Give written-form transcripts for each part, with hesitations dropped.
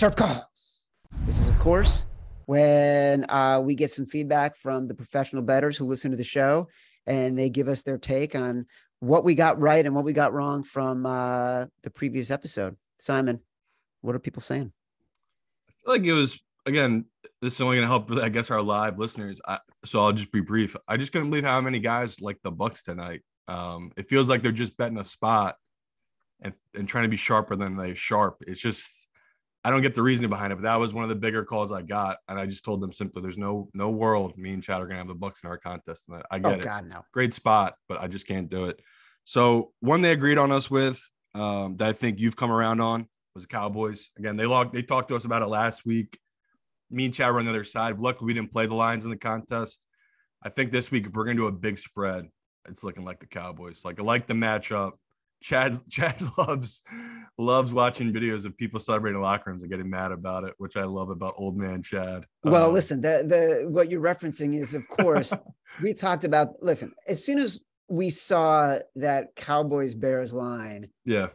Sharp calls. This is, of course, when we get some feedback from the professional bettors who listen to the show, and they give us their take on what we got right and what we got wrong from the previous episode. Simon, what are people saying? I feel like it was, again, this is only going to help, I guess, our live listeners. So I'll just be brief. I just couldn't believe how many guys like the Bucks tonight. It feels like they're just betting a spot and trying to be sharper than they sharp. It's just, I don't get the reasoning behind it, but that was one of the bigger calls I got. And I just told them simply, there's no world me and Chad are going to have the Bucks in our contest tonight. I get it. God, no. Great spot, but I just can't do it. So one they agreed on us with that I think you've come around on was the Cowboys. Again, they talked to us about it last week. Me and Chad were on the other side. Luckily, we didn't play the Lions in the contest. I think this week, if we're going to do a big spread, it's looking like the Cowboys. Like, I like the matchup. Chad loves watching videos of people celebrating locker rooms and getting mad about it, which I love about old man Chad. Well, listen, the what you're referencing is, of course, we talked about, listen, as soon as we saw that Cowboys-Bears line, yeah,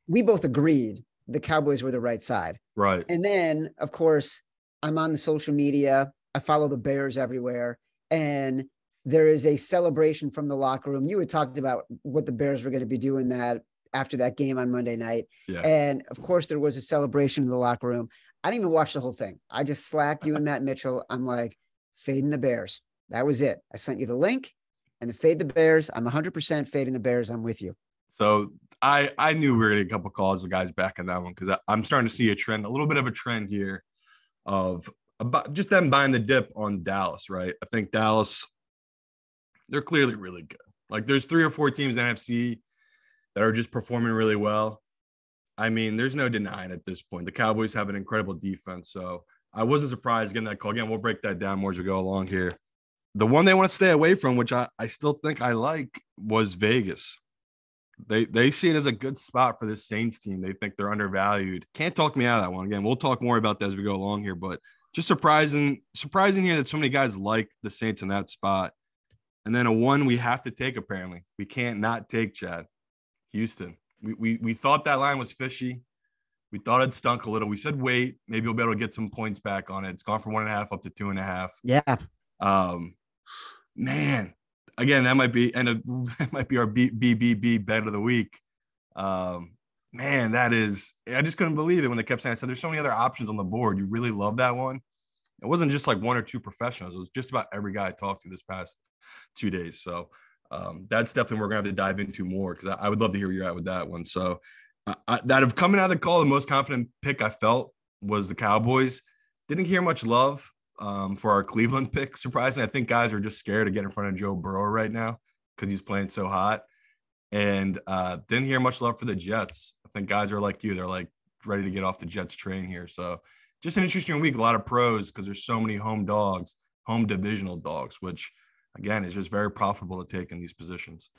we both agreed the Cowboys were the right side. Right. And then, of course, I'm on the social media. I follow the Bears everywhere. And there is a celebration from the locker room. You had talked about what the Bears were going to be doing that after that game on Monday night. Yeah. And of course there was a celebration in the locker room. I didn't even watch the whole thing. I just slacked you and Matt Mitchell. I'm like, fading the Bears. That was it. I sent you the link and the fade the Bears. I'm 100% fading the Bears. I'm with you. So I knew we were going to get a couple calls of guys back in that one, because I'm starting to see a little bit of a trend here of about just them buying the dip on Dallas, right? I think Dallas, they're clearly really good. Like, there's 3 or 4 teams in NFC that are just performing really well. I mean, there's no denying at this point. The Cowboys have an incredible defense. So I wasn't surprised getting that call. Again, we'll break that down more as we go along here. The one they want to stay away from, which I still think I like, was Vegas. They see it as a good spot for this Saints team. They think they're undervalued. Can't talk me out of that one. Again, we'll talk more about that as we go along here, but just surprising here that so many guys like the Saints in that spot. And then a one we have to take, apparently. We can't not take, Chad. Houston. We thought that line was fishy. We thought it stunk a little. We said, wait, maybe we'll be able to get some points back on it. It's gone from 1.5 up to 2.5. Yeah. Man, again, that might be our BBB bet of the week. Man, that is, I just couldn't believe it when they kept saying, I said, there's so many other options on the board. You really love that one. It wasn't just like 1 or 2 professionals. It was just about every guy I talked to this past 2 days. So that's definitely we're going to have to dive into more, because I would love to hear where you're at with that one. So that have coming out of the call, the most confident pick I felt was the Cowboys. Didn't hear much love for our Cleveland pick. Surprisingly, I think guys are just scared to get in front of Joe Burrow right now because he's playing so hot. And didn't hear much love for the Jets. I think guys are like you. They're like ready to get off the Jets train here. So just an interesting week. A lot of pros because there's so many home dogs, home divisional dogs, which, again, is just very profitable to take in these positions.